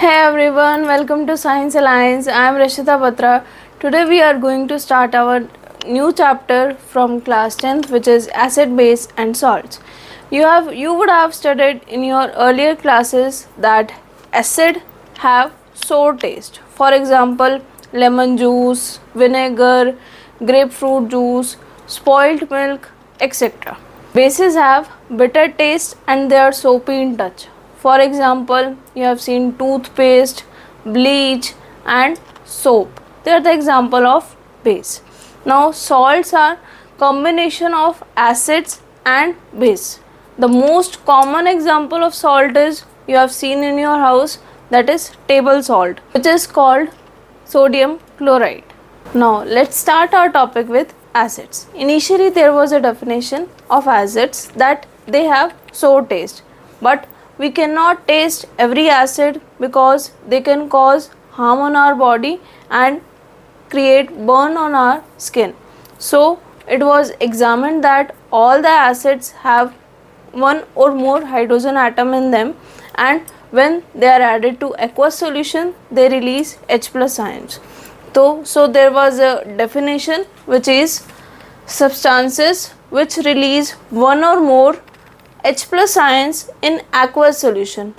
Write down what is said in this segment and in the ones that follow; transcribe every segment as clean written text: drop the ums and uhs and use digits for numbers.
Hey everyone, welcome to Science Alliance. I am Rashita Batra. Today we are going to start our new chapter from class 10th, which is acid, base and salts. You would have studied in your earlier classes that acid have sour taste. For example, lemon juice, vinegar, grapefruit juice, spoiled milk, etc. Bases have bitter taste and they are soapy in touch. For example, you have seen toothpaste, bleach and soap. They are the example of base. Now salts are combination of acids and base. The most common example of salt is you have seen in your house, that is table salt, which is called sodium chloride. Now let's start our topic with acids. Initially there was a definition of acids that they have sour taste, but we cannot taste every acid because they can cause harm on our body and create burn on our skin. So it was examined that all the acids have one or more hydrogen atom in them, and when they are added to aqueous solution they release H plus ions. So there was a definition which is substances which release one or more H plus ions in aqueous solution.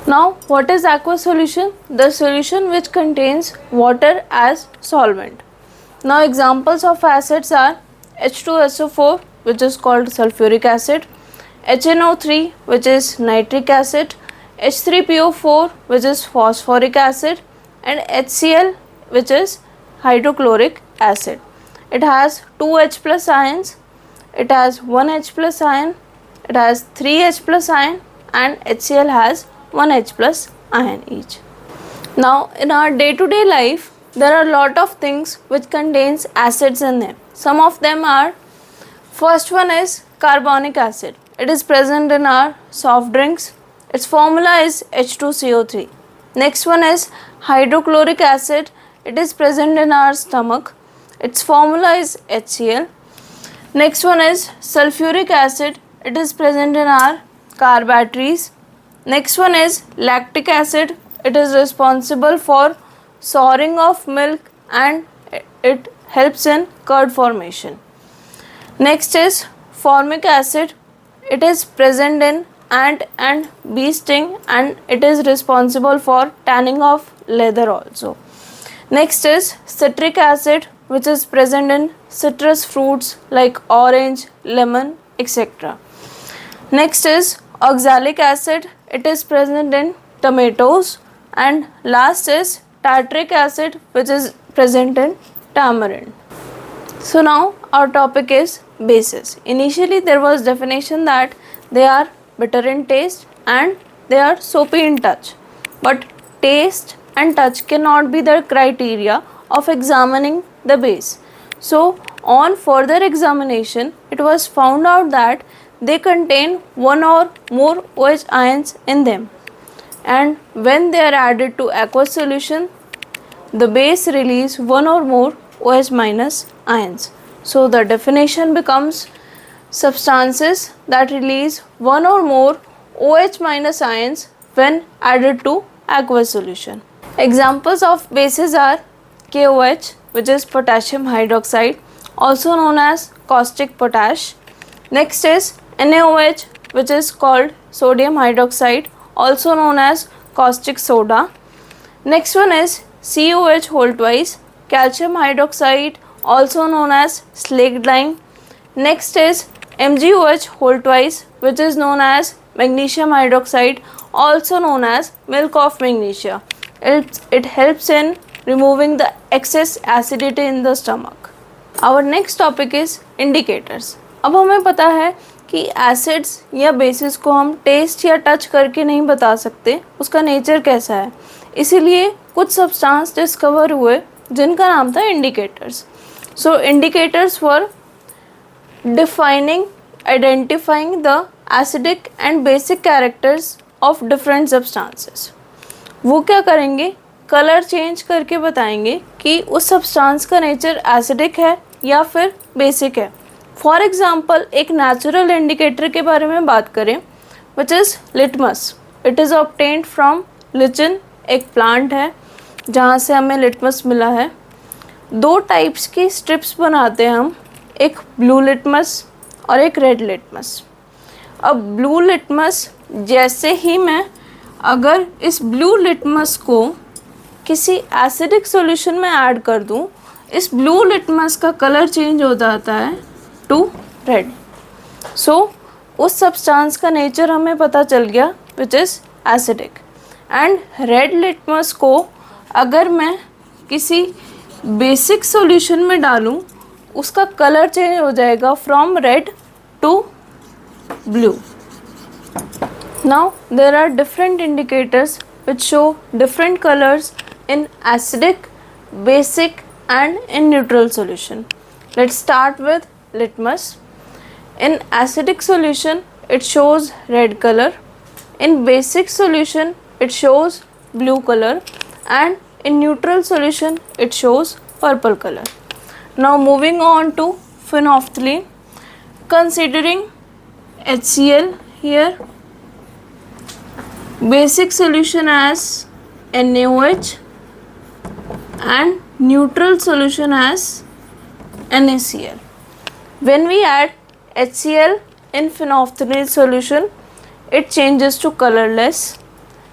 Now what is aqueous solution? The solution which contains water as solvent. Now examples of acids are H2SO4, which is called sulfuric acid, HNO3, which is nitric acid, H3PO4, which is phosphoric acid, and HCl, which is hydrochloric acid. It has 2 H plus ions, it has 1 H plus ion, it has 3 H plus ion, and HCl has 1 H plus ion each. Now in our day-to-day life there are a lot of things which contains acids in them. Some of them are, first one is carbonic acid. It is present in our soft drinks. Its formula is H2CO3. Next one is hydrochloric acid. It is present in our stomach. Its formula is HCl. Next one is sulfuric acid. It is present in our car batteries. Next one is lactic acid. It is responsible for souring of milk and it helps in curd formation. Next is formic acid. It is present in ant and bee sting and it is responsible for tanning of leather also. Next is citric acid, which is present in citrus fruits like orange, lemon, etc. Next is oxalic acid. It is present in tomatoes. And last is tartaric acid, which is present in tamarind. So now our topic is bases. Initially there was definition that they are bitter in taste and they are soapy in touch. But taste and touch cannot be the criteria of examining the base. So on further examination it was found out that they contain one or more OH ions in them, and when they are added to aqueous solution the base release one or more OH minus ions. So the definition becomes substances that release one or more OH minus ions when added to aqueous solution. Examples of bases are KOH, which is potassium hydroxide, also known as caustic potash. Next is NaOH, which is called sodium hydroxide, also known as caustic soda. Next one is COH whole twice, calcium hydroxide, also known as slaked lime. Next is MgOH whole twice, which is known as magnesium hydroxide, also known as milk of magnesia. It helps in removing the excess acidity in the stomach. Our next topic is indicators. अब हमें पता है कि acids या basis को हम test या touch करके नहीं बता सकते उसका नेचर कैसा है, इसीलिए कुछ सब्सटेंस डिस्कवर हुए जिनका नाम था indicators. So indicators were defining identifying the acidic and basic characters of different substances. वो क्या करेंगे, कलर चेंज करके बताएंगे कि उस सब्सटेंस का नेचर एसिडिक है या फिर बेसिक है. फॉर एग्जाम्पल एक नेचुरल इंडिकेटर के बारे में बात करें, which is litmus. It is obtained from lichen एक प्लांट है जहाँ से हमें लिटमस मिला है। दो टाइप्स की स्ट्रिप्स बनाते हैं हम, एक ब्लू लिटमस और एक रेड लिटमस। अब ब्लू लिटमस जैसे ही मैं अगर इस ब्लू लिटमस को किसी एसिडिक सॉल्यूशन में ऐड कर दूं, इस ब्लू लिटमस का कलर चेंज हो जाता है टू रेड। सो उस सब्सटेंस का नेचर हमें पता चल गया which is acidic. And red litmus को अगर मैं किसी बेसिक सॉल्यूशन में डालूं, उसका कलर चेंज हो जाएगा from red to blue. Now there are different indicators which show different colors in acidic, basic and in neutral solution. Let's start with litmus. In acidic solution it shows red color, in basic solution it shows blue color, and in neutral solution it shows purple color. Now moving on to phenolphthalein. Considering HCl here, basic solution as NaOH and neutral solution as NaCl. When we add HCl in phenolphthalein solution, it changes to colorless,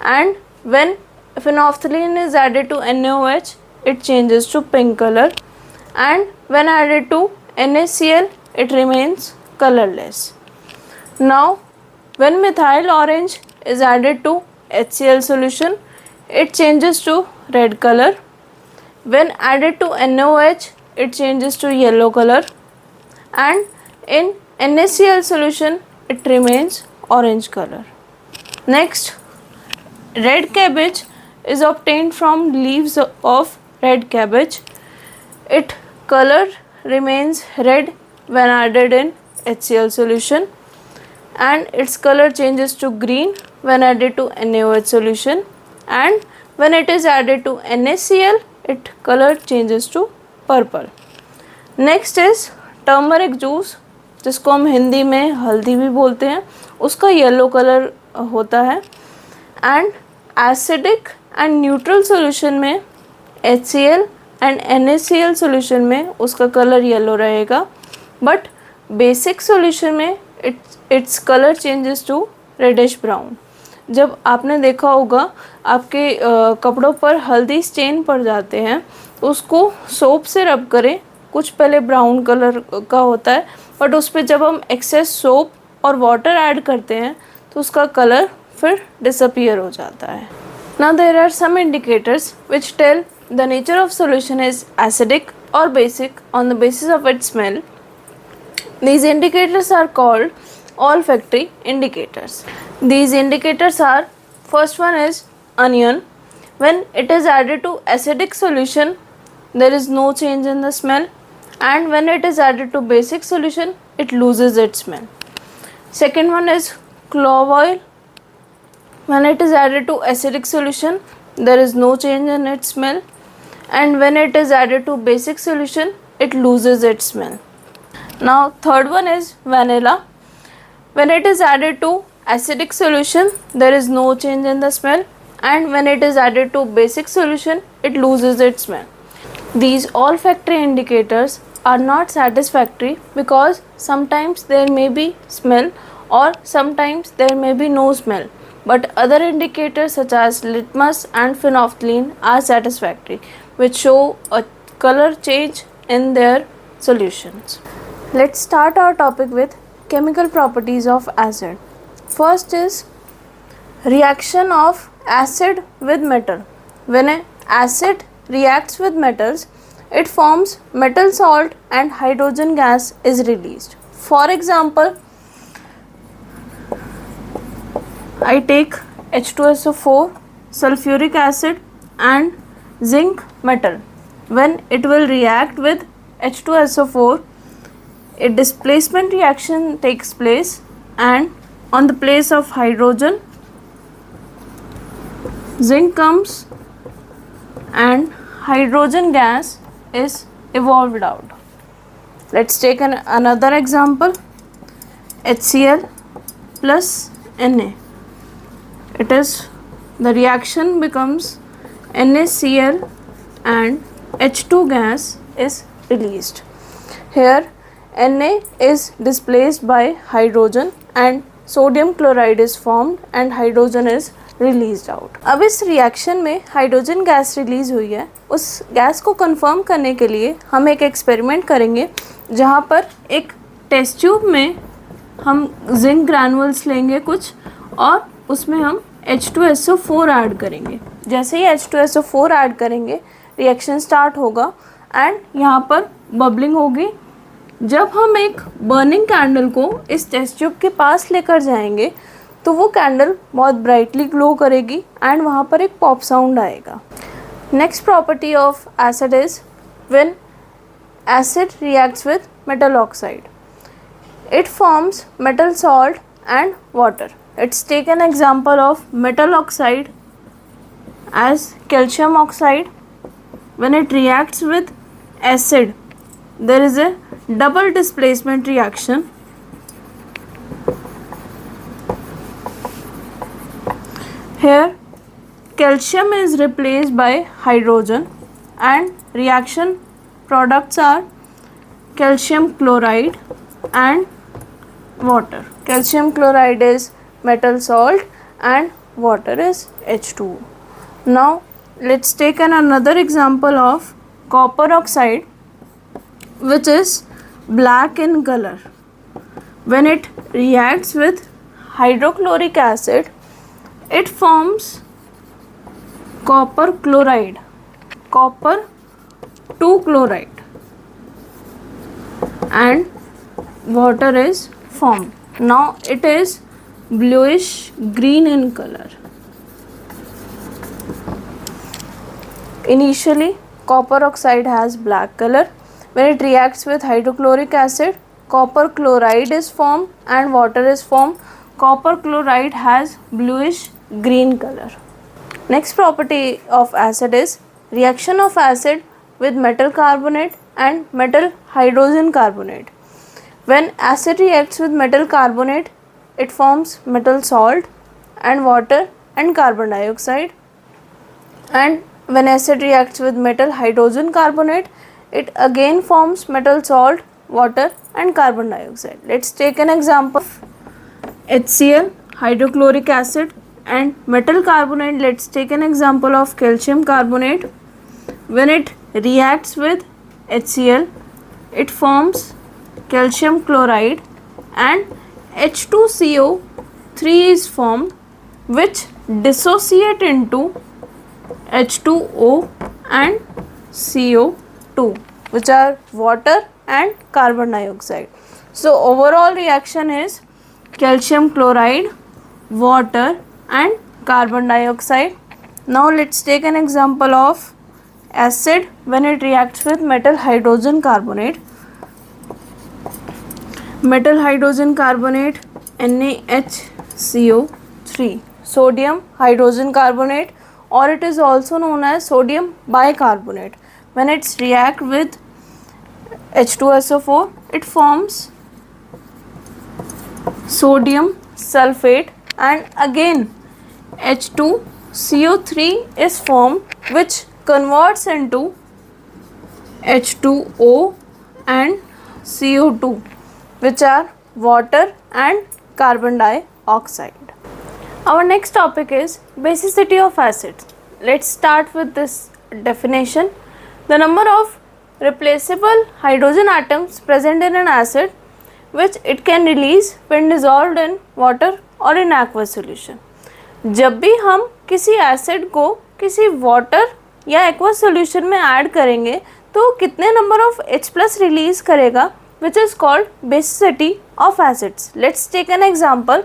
and when phenolphthalein is added to NaOH, it changes to pink color, and when added to NaCl, it remains colorless. Now when methyl orange is added to HCl solution, it changes to red color. When added to NaOH, it changes to yellow color, and in NaCl solution it remains orange color. Next, red cabbage is obtained from leaves of red cabbage. Its color remains red when added in HCl solution, and its color changes to green when added to NaOH solution, and when it is added to NaCl, its color changes to purple. Next is turmeric juice, जिसको हम हिंदी में हल्दी भी बोलते हैं, उसका yellow colour होता है, and acidic and neutral solution में HCl एंड NaCl सोल्यूशन में उसका कलर येलो रहेगा, बट बेसिक सोल्यूशन में it's colour changes to reddish brown. जब आपने देखा होगा आपके कपड़ों पर हल्दी स्टेन पड़ जाते हैं, तो उसको सोप से रब करें, कुछ पहले ब्राउन कलर का होता है, बट उस पर जब हम एक्सेस सोप और वाटर ऐड करते हैं तो उसका कलर फिर डिसअपीयर हो जाता है। Now there are some indicators which tell the nature of solution is acidic or basic on the basis of its smell. These indicators are called olfactory indicators. These indicators are, first one is onion. When it is added to acidic solution, there is no change in the smell, and when it is added to basic solution, it loses its smell. Second one is clove oil. When it is added to acidic solution, there is no change in its smell, and when it is added to basic solution, it loses its smell. Now third one is vanilla. When it is added to acidic solution, there is no change in the smell, and when it is added to basic solution, it loses its smell. These olfactory indicators are not satisfactory because sometimes there may be smell or sometimes there may be no smell, but other indicators such as litmus and phenolphthalein are satisfactory, which show a color change in their solutions. Let's start our topic with chemical properties of acid. First is reaction of acid with metal. When an acid reacts with metals, it forms metal salt and hydrogen gas is released. For example, I take H2SO4, sulfuric acid and zinc metal. When it will react with H2SO4, a displacement reaction takes place, and on the place of hydrogen, zinc comes and hydrogen gas is evolved out. Let's take another example. HCl plus Na. The reaction becomes NaCl and H2 gas is released. Here Na is displaced by hydrogen and sodium chloride is formed and hydrogen is released out. अब इस reaction में hydrogen gas release हुई है, उस gas को confirm करने के लिए हम एक एक्सपेरिमेंट करेंगे जहाँ पर एक टेस्ट ट्यूब में हम जिंक ग्रैनुअल्स लेंगे कुछ और उसमें हम H2SO4 ऐड करेंगे. जैसे ही H2SO4 ऐड करेंगे रिएक्शन स्टार्ट होगा एंड यहाँ पर बबलिंग होगी. जब हम एक बर्निंग कैंडल को इस टेस्ट ट्यूब के पास लेकर जाएंगे तो वो कैंडल बहुत ब्राइटली ग्लो करेगी एंड वहाँ पर एक पॉप साउंड आएगा. Next property of acid is when acid reacts with metal oxide it forms metal salt and water. Let's take an example of metal oxide as calcium oxide. When it reacts with acid, there is a double displacement reaction. Here calcium is replaced by hydrogen and reaction products are calcium chloride and water. Calcium chloride is metal salt and water is H2O. Now let's take another example of copper oxide, which is black in color. When it reacts with hydrochloric acid, it forms copper chloride, copper 2 chloride, and water is formed. Now it is bluish green in color. Initially copper oxide has black color. When it reacts with hydrochloric acid, copper chloride is formed and water is formed. Copper chloride has bluish green color. Next property of acid is reaction of acid with metal carbonate and metal hydrogen carbonate. When acid reacts with metal carbonate, it forms metal salt and water and carbon dioxide. And when acid reacts with metal hydrogen carbonate, it again forms metal salt, water and carbon dioxide. Let's take an example of HCl, hydrochloric acid, and metal carbonate. Let's take an example of calcium carbonate. When it reacts with HCl, it forms calcium chloride and H2CO3 is formed, which dissociate into H2O and CO2, which are water and carbon dioxide. So overall reaction is calcium chloride, water and carbon dioxide. Now let's take an example of acid when it reacts with metal hydrogen carbonate. Metal hydrogen carbonate NaHCO3, sodium hydrogen carbonate, or it is also known as sodium bicarbonate. When it's react with H2SO4, it forms sodium sulfate and again H2CO3 is formed, which converts into H2O and CO2, which are water and carbon dioxide. Our next topic is basicity of acids. Let's start with this definition. The number of replaceable hydrogen atoms present in an acid which it can release when dissolved in water or in aqueous solution. जब भी हम किसी acid को किसी water या aqueous solution में add करेंगे तो कितने नंबर ऑफ H+ रिलीज करेगा, which is called basicity of acids. Let's take an example.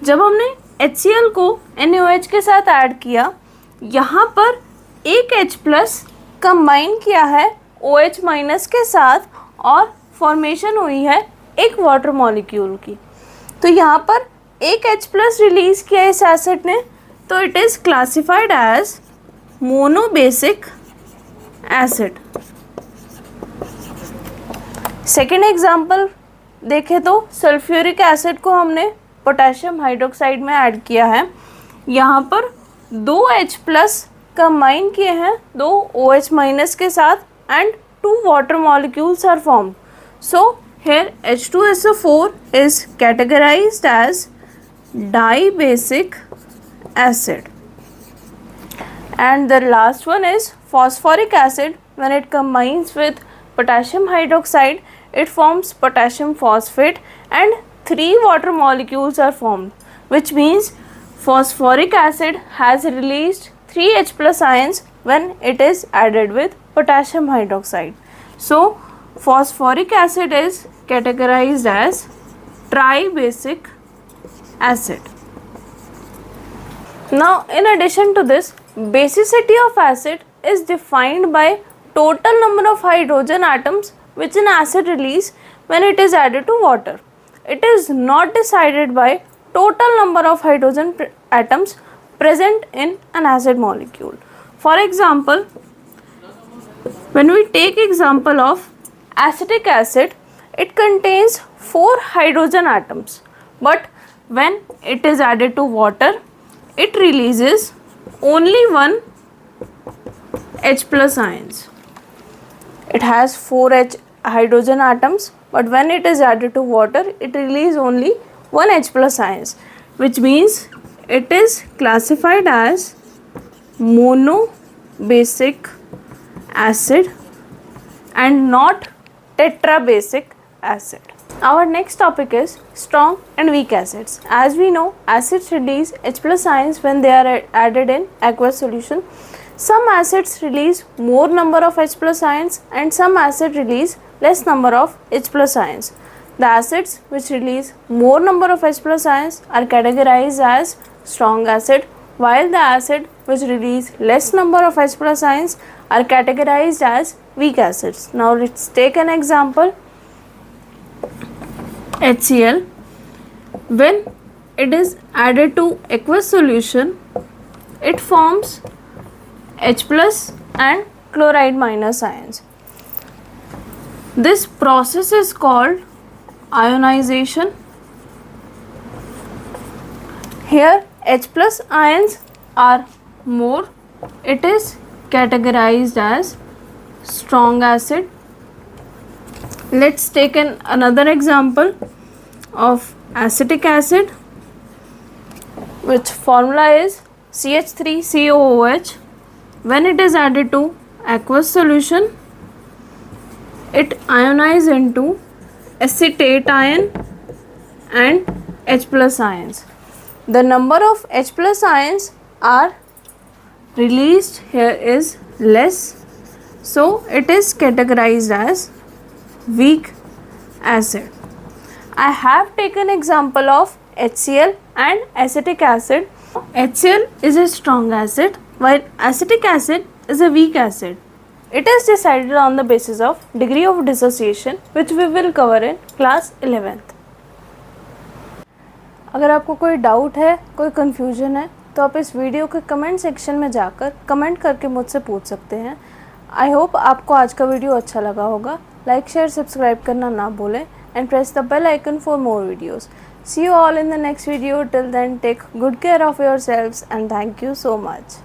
जब हमने HCl को NaOH के साथ ऐड किया, यहाँ पर एक H+ कंबाइन किया है OH- के साथ और फॉर्मेशन हुई है एक वाटर मॉलिक्यूल की. तो यहाँ पर एक H+ रिलीज किया इस एसिड ने, तो it is classified as monobasic acid. Second example देखें तो सल्फ्यूरिक एसिड को हमने पोटेशियम हाइड्रोक्साइड में ऐड किया है. यहाँ पर दो H+ कंबाइन किए हैं दो OH माइनस के साथ and 2 water molecules are formed. So here H2SO4 is categorized as dibasic acid. And the last one is phosphoric acid. When it combines with potassium hydroxide, it forms potassium phosphate and 3 water molecules are formed, which means phosphoric acid has released 3 H plus ions when it is added with potassium hydroxide. So phosphoric acid is categorized as tribasic acid. Now, in addition to this, basicity of acid is defined by total number of hydrogen atoms which an acid release when it is added to water. It is not decided by total number of hydrogen atoms present in an acid molecule. For example, when we take example of acetic acid, it contains 4 hydrogen atoms, but when it is added to water, it releases only 1 H plus ions. It has 4 hydrogen atoms, but when it is added to water, it releases only 1 H plus ions, which means it is classified as monobasic acid and not tetrabasic acid. Our next topic is strong and weak acids. As we know, acids release H plus ions when they are added in aqueous solution. Some acids release more number of H plus ions and some acids release less number of H plus ions. The acids which release more number of H plus ions are categorized as strong acid, while the acid which release less number of H plus ions are categorized as weak acids. Now let's take an example. HCl, when it is added to aqueous solution, it forms H plus and chloride minus ions. This process is called ionization. Here H plus ions are more. It is categorized as strong acid. Let's take another example of acetic acid, which formula is CH3COOH. When it is added to aqueous solution, it ionizes into acetate ion and H plus ions. The number of H plus ions are released here is less, so it is categorized as weak acid. I have taken example of HCl and acetic acid. HCl is a strong acid while acetic acid is a weak acid. It is decided on the basis of degree of dissociation, which we will cover in class 11th. अगर आपको कोई doubt है, कोई confusion है, तो आप इस video के कमेंट सेक्शन में जाकर कमेंट करके मुझसे पूछ सकते हैं. आई होप आपको आज का वीडियो अच्छा लगा होगा. लाइक शेयर सब्सक्राइब करना ना भूलें and press the bell icon for more videos. See you all in the next video. Till then, take good care of yourselves and thank you so much.